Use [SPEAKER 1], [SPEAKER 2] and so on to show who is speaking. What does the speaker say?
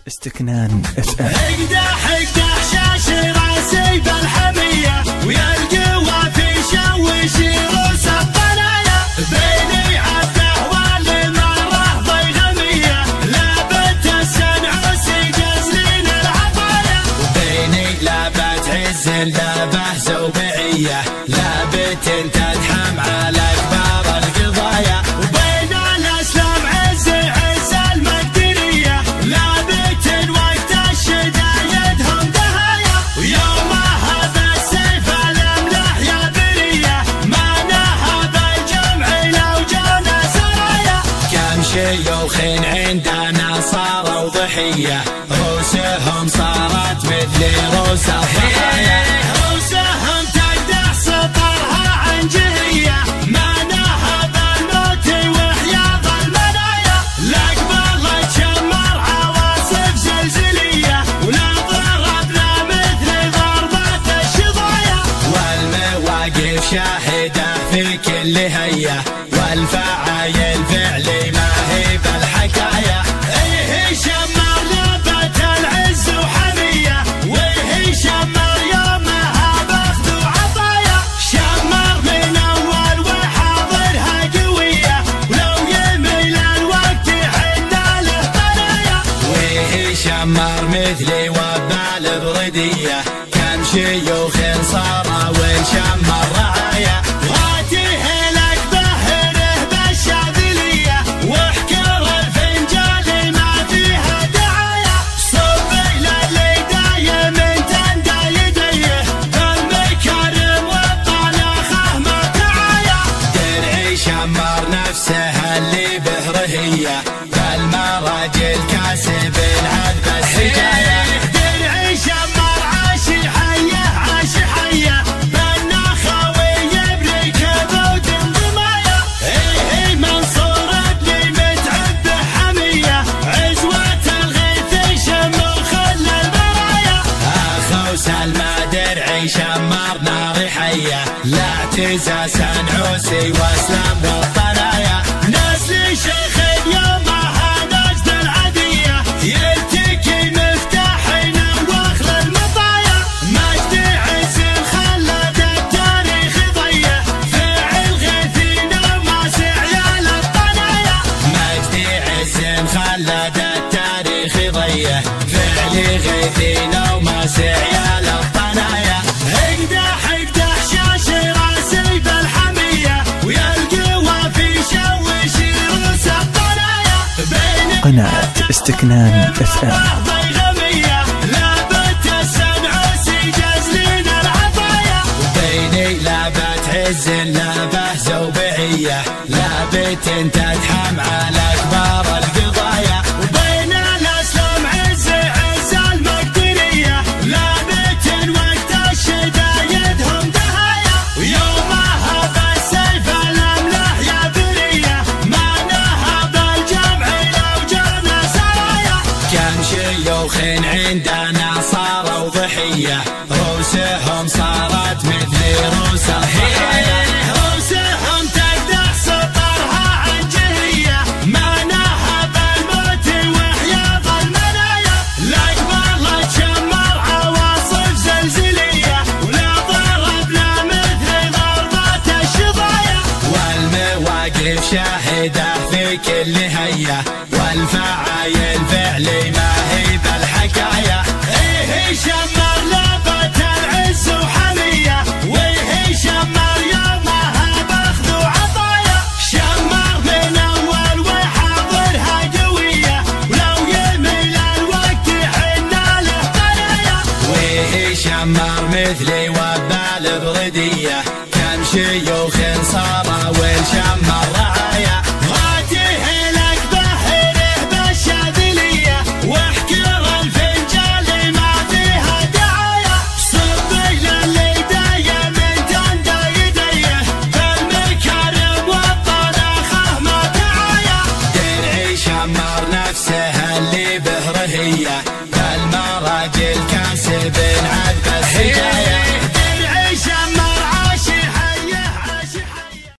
[SPEAKER 1] استكنان اف ام.
[SPEAKER 2] اقدح شاش راسي بالحمية ويا القوى في شوش روس الطلايا بيني عبده والمرة ضيغمية لابت السنعوسي جزلين العطايا وبيني لابت عز لابه زوبعية لابت تدحم على كبار القضايا وبين الاسلام عز المقدرية لابت وقت الشدايدهم دهايا ويومها بالسيف الاملاح يا برية ما نهب الجمع لو جانا سرايا كم شيوخ عندنا صاروا ضحية روسهم صارت مثل روس الضحايا روسهم تقدح سطرها عن جهية ما نهب الموت وحياض المنايا لقبل تشمر عواصف زلزلية ولا ضربنا مثل ضربات الشظايا والمواقف شاهدة في كل هية والفعايل فعلي ما هي بالحكاية ايه شمر لابت العز وحمية وايه شمر يومها باخذ وعطايا شمر من اول وحاضرها قوية ولو يميل الوقت حنا له بنايا وايه شمر مثلي وبال بردية كم شيوخ صار وشمر رعايا غاتيه لك بهره بالشاذلية واحكر الفنجال ما فيها دعايا صبي للي دايم تندى يديه المكرم والطناخه ما تعايا درعي شمر نفسه اللي بهرهية بالمراجل كاسب العذب السجايا درعي شمر عاشي حيه عاشي حيه بالنخاوي يبري كبود ضمايا ايه منصور ابني متعب حميه عزوة الغيث شمر خل البرايا اخو سلمى درعي شمر نار حيه لا اعتزاز نعوسي واسلام بالطنايا نسلي شيخ يومها نجد العديه يلتقي مفتاحنا واخل المطايا مجد عز خلد التاريخ ضيه فعل غيثينا وما سعيال الطنايا مجد عز خلد التاريخ ضيه فعل غيثينا وما سعيال الطنايا اقدح شاش راسي بالحمية ويا القوى في شوش روس الطلايا
[SPEAKER 1] قناة استكنان اف ام.
[SPEAKER 2] ضيغمية لابت السنعوسي جزلين العطايا وبيني لابت عز لابه زوبعية لابت تدحم على كبار القضايا وبين الاسلام عز المقدرية لابت وقت الشدايدهم دهايا ويومها بالسيف الاملاح يا برية ما نهب الجمع لو جانا سرايا كم شيوخ عندنا صاروا ضحية روسهم صارت مثل روس الضحايا روسهم تقدح سطرها عن جهية ما نهب الموت وحياض المنايا لقبل تشمر عواصف زلزلية ولا ضربنا مثل ضربات الشظايا والمواقف شاهدة في كل هية والفعايل فعلي ما هي بالحكاية ايه شمر لابت العز وحمية وايه شمر يومها باخذ وعطايا شمر من اول وحاضرها قوية ولو يميل الوقت حنا له بنايا وايه شمر مثلي وبال بردية كم شيوخ صار وشمر رعايا